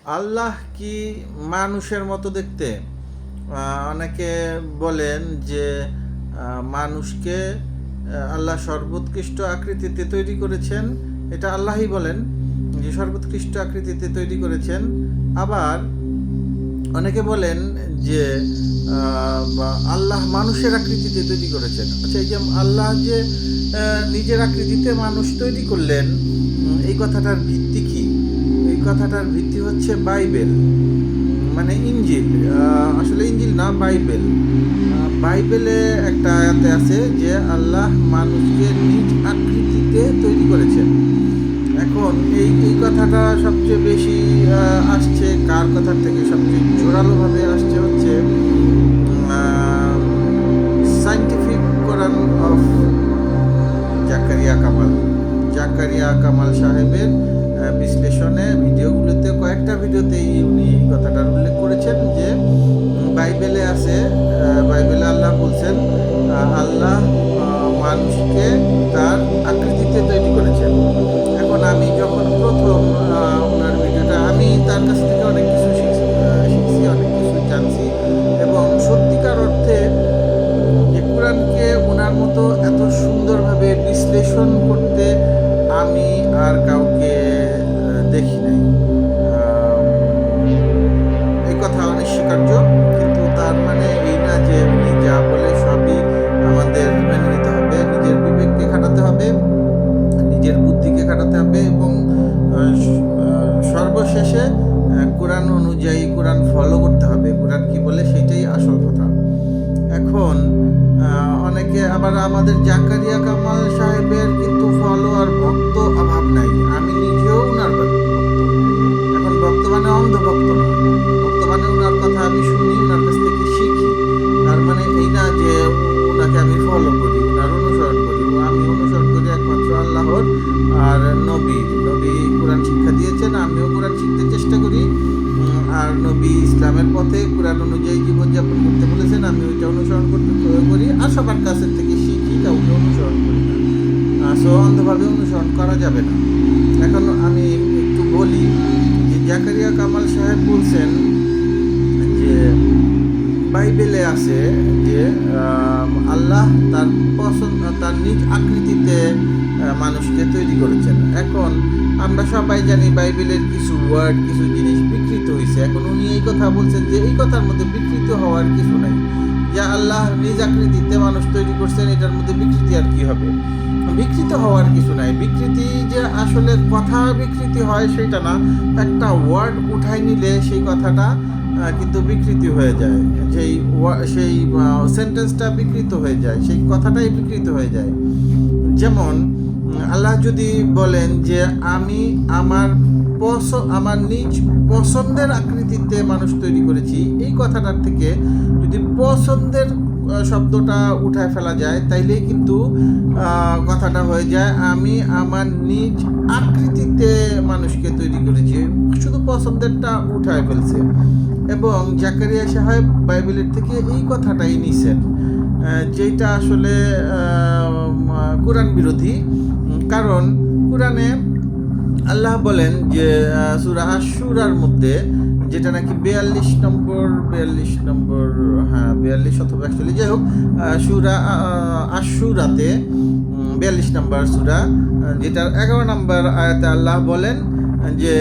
আল্লাহ কি মানুষের মতো দেখতে? অনেকে বলেন যে মানুষকে আল্লাহ সর্বোৎকৃষ্ট আকৃতিতে তৈরি করেছেন। এটা আল্লাহই বলেন যে সর্বোৎকৃষ্ট আকৃতিতে তৈরি করেছেন। আবার অনেকে বলেন যে আল্লাহ মানুষের আকৃতিতে তৈরি করেছেন। আচ্ছা, এই যে আল্লাহ যে নিজের আকৃতিতে মানুষ তৈরি করলেন, এই কথাটার ভিত্তি কি? এই কথাটার ভিত্তি হচ্ছে বাইবেল, মানে ইঞ্জিল। আসলে ইঞ্জিল না, বাইবেল। বাইবেলে একটা আয়াতে আছে যে আল্লাহ মানুষকে নিজ আকৃতিতে তৈরি করেছেন। এখন এই কথাটা সবচেয়ে বেশি আসছে কার কথার থেকে? সবচেয়ে জোরালোভাবে আসছে হচ্ছে scientific Quran of Zakaria Kamal সাহেবের বিশ্লেষণে ভিডিওগুলোতে, কয়েকটা ভিডিওতেই উনি এই কথাটার উল্লেখ করেছেন যে বাইবেলে আছে, বাইবেলে আল্লাহ বলছেন আল্লাহ মানুষকে তার আকৃতিতে তৈরি করেছেন। এখন আমি যখন প্রথম ওনার ভিডিওটা, আমি তার কাছ থেকে অনেক কিছু শিখছি, অনেক কিছু জানছি, এবং সত্যিকার অর্থে যে কোরআনকে ওনার মতো এত সুন্দরভাবে বিশ্লেষণ করতে আমি আর কাউকে দেখি নাই। এই কথা অনস্বীকার্য, কিন্তু তার মানে এই না যে উনি যা বলে সবই আমাদের মেনে নিতে হবে। নিজের বিবেককে খাটাতে হবে, নিজের বুদ্ধিকে খাটাতে হবে, এবং সর্বশেষে কোরআন অনুযায়ী কোরআন ফলো করতে হবে। কোরআন কি বলে সেইটাই আসল কথা। এখন অনেকে আবার আমাদের জাকারিয়া কামাল সাহেবের কিন্তু ফলোয়ার, ভক্ত অভাব নাই। আমি নিজেও ওনার ভক্ত। এখন ভক্ত মানে অন্ধভক্ত না, ভক্ত মানে ওনার কথা আমি শুনি, ওনার কাছ থেকে শিখি। তার মানে এই না যে ওনাকে আমি ফলো করি, ওনার অনুসরণ করি। আমি অনুসরণ করি একমাত্র আল্লাহর আর নবী কোরআন শিক্ষা দিয়েছেন, আমিও কোরআন শিখতে চেষ্টা করি। আর নবী ইসলামের পথে কোরআন অনুযায়ী জীবনযাপন করতে বলেছেন, আমি ওইটা অনুসরণ করি। আর সবার কাছের থেকে শিখি, কাউকে অনুসরণ করি না। সো অন্ধভাবে অনুসরণ করা যাবে না। এখন আমি একটু বলি যে জাকারিয়া কামাল সাহেব বলছেন যে বাইবেলে আছে যে আল্লাহ তার নিজ আকৃতিতে মানুষকে তৈরি করেছেন। এখন আমরা সবাই জানি বাইবেলের কিছু ওয়ার্ড, কিছু জিনিস বিকৃত হয়েছে। এখন উনি এই কথা বলছেন যে এই কথার মধ্যে বিকৃত হওয়ার কিছু নাই, যে আল্লাহ নিজ আকৃতিতে মানুষ তৈরি করছেন, এটার মধ্যে বিকৃতি আর কি হবে? বিকৃত হওয়ার কিছু নাই। বিকৃতি যে আসলে কথা বিকৃতি হয় সেটা না, একটা ওয়ার্ড উঠাই নিলে সেই কথাটা কিন্তু বিকৃতি হয়ে যায়, সেই সেন্টেন্সটা বিকৃত হয়ে যায়, সেই কথাটাই বিকৃত হয়ে যায়। যেমন আল্লাহ যদি বলেন যে আমি আমার নিজ পছন্দের আকৃতিতে মানুষ তৈরি করেছি, এই কথাটার থেকে যদি পছন্দের শব্দটা উঠায় ফেলা যায়, তাইলেই কিন্তু কথাটা হয়ে যায় আমি আমার নিজ আকৃতিতে মানুষকে তৈরি করেছি। শুধু পছন্দেরটা উঠায় ফেলছে। এবং জাকারিয়া সাহেব বাইবেলের থেকে এই কথাটাই নিছেন, যেটা আসলে কোরআন বিরোধী। কারণ কোরআনে আল্লাহ বলেন যে সূরা আশ-শুরার মধ্যে, যেটা নাকি 42 নম্বর 42 অথবা 41, যাই হোক, সূরা আশ-শুরাতে 42 নম্বর সূরা, যেটার 11 নম্বর আয়াতে আল্লাহ বলেন যে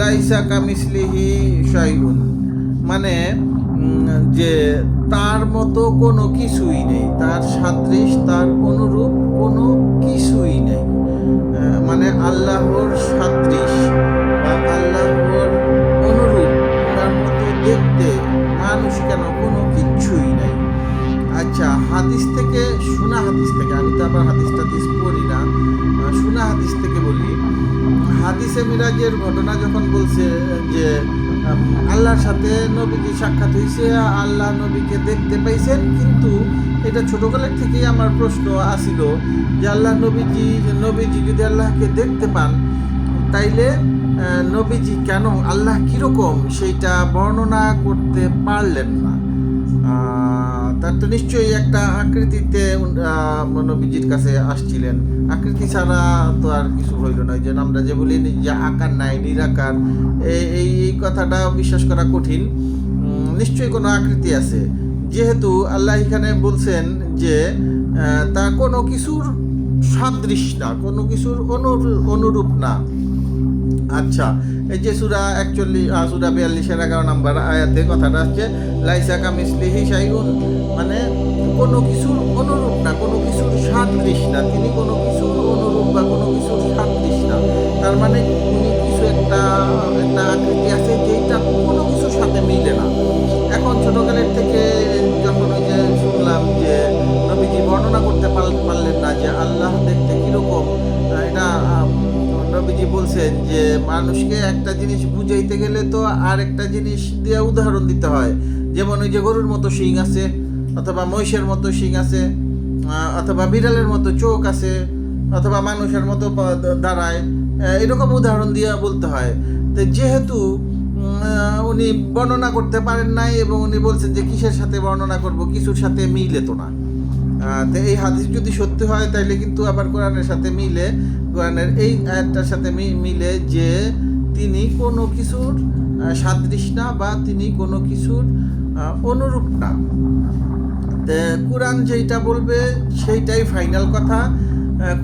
লাইসা কামিসলিহি শাইউন, মানে যে তার মতো কোনো কিছুই নেই, তার সাদৃশ, তার অনুরূপ কোনো কিছুই নেই। মানে আল্লাহর সাদৃশ বা আল্লাহর অনুরূপ, তার মতো দেখতে মানুষ কেন, কোনো কিছুই নাই। আচ্ছা, শোনা হাদিস থেকে, আমি তো আবার হাদিস পড়ি না, শোনা হাদিস থেকে বলি। হাদিসে মিরাজের ঘটনা যখন বলছে যে আল্লাহর সাথে নবীজি সাক্ষাৎ হয়েছে, আল্লাহ নবীকে দেখতে পাইছেন, কিন্তু এটা ছোটকালের থেকেই আমার প্রশ্ন আসিল যে নবীজি যদি আল্লাহকে দেখতে পান, তাইলে নবীজি কেন আল্লাহ কীরকম সেইটা বর্ণনা করতে পারলেন না? তার তো নিশ্চয়ই একটা আকৃতিতে নবীজির কাছে আসছিলেন। আকৃতি ছাড়া তো আর কিছু হইল না। যে আমরা যে বলি যে আকার নাই, নিরাকার, এই কথাটা বিশ্বাস করা কঠিন। নিশ্চয়ই কোনো আকৃতি আছে, যেহেতু আল্লাহ এখানে বলছেন যে তা কোনো কিছুর সাদৃশ না, কোনো কিছুর অনুরূপ না। আচ্ছা, এই যে সূরা 42 11 নম্বর আয়াতে কথাটা আসছে লাইসা কামিসলিহি শাইউন, মানে কোনো কিছুর অনুরূপ না, কোনো কিছুর সাদৃশ না, তিনি কোনো কিছুর অনুরূপ বা কোনো কিছুর সাদৃশ না। তার মানে উনি কিছু একটা আকৃতি আছে যেটা কোনো কিছুর সাথে মিলে না। এখন ছোটকালের থেকে যখন ওই যে শুনলাম যে নবীজি বর্ণনা করতে পারলেন না যে আল্লাহ দেখতে কীরকম, এটা নবীজি বলছেন যে মানুষকে একটা জিনিস বুঝাইতে গেলে তো আর একটা জিনিস দিয়ে উদাহরণ দিতে হয়। যেমন ওই যে গরুর মতো শিং আছে, অথবা মহিষের মতো শিং আছে, অথবা বিড়ালের মতো চোখ আছে, অথবা মানুষের মতো দাঁড়ায়, এরকম উদাহরণ দিয়ে বলতে হয়। তো যেহেতু উনি বর্ণনা করতে পারেন নাই এবং উনি বলছেন যে কিসের সাথে বর্ণনা করব, কিছুর সাথে মিলে তো না। তো এই হাদিস যদি সত্যি হয় তাইলে কিন্তু আবার কোরআনের সাথে মিলে, কোরআনের এই আয়াতটার সাথে মিলে যে তিনি কোনো কিছুর সাদৃশ না বা তিনি কোনো কিছুর অনুরূপ না। তো কোরআন যেইটা বলবে সেইটাই ফাইনাল কথা।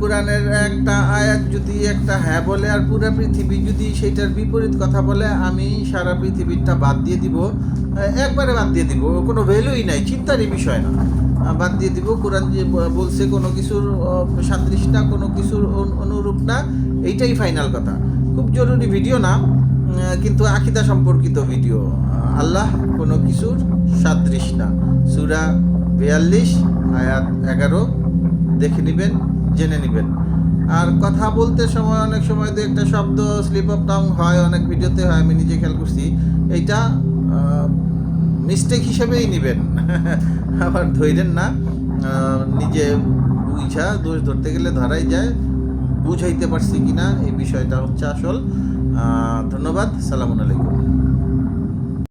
কোরআনের একটা আয়াত যদি একটা হ্যাঁ বলে আর পুরো পৃথিবী যদি সেইটার বিপরীত কথা বলে, আমি সারা পৃথিবীটা বাদ দিয়ে দিব, একবারে বাদ দিয়ে দিব, কোনো ভ্যালুই নাই, চিন্তারই বিষয় না, বাদ দিয়ে দিব। কোরআন যে বলছে কোনো কিছুর সাদৃশ না, কোনো কিছুর অনুরূপ না, এইটাই ফাইনাল কথা। খুব জরুরি ভিডিও না, কিন্তু আকীদা সম্পর্কিত ভিডিও। আল্লাহ কোনো কিছুর সাদৃশ না, সূরা 42 আয়াত 11 দেখে নেবেন, জেনে নেবেন। আর কথা বলতে সময় অনেক সময় তো একটা শব্দ স্লিপ অফ টাং হয়, অনেক ভিডিওতে হয়, আমি নিজে খেয়াল করছি। এইটা মিস্টেক হিসেবেই নেবেন, আবার ধরেন না। নিজে বুঝা, দোষ ধরতে গেলে ধরাই যায়, বুঝাইতে পারছি কিনা এই বিষয়টা হচ্ছে আসল। ধন্যবাদ, সালামু আলাইকুম।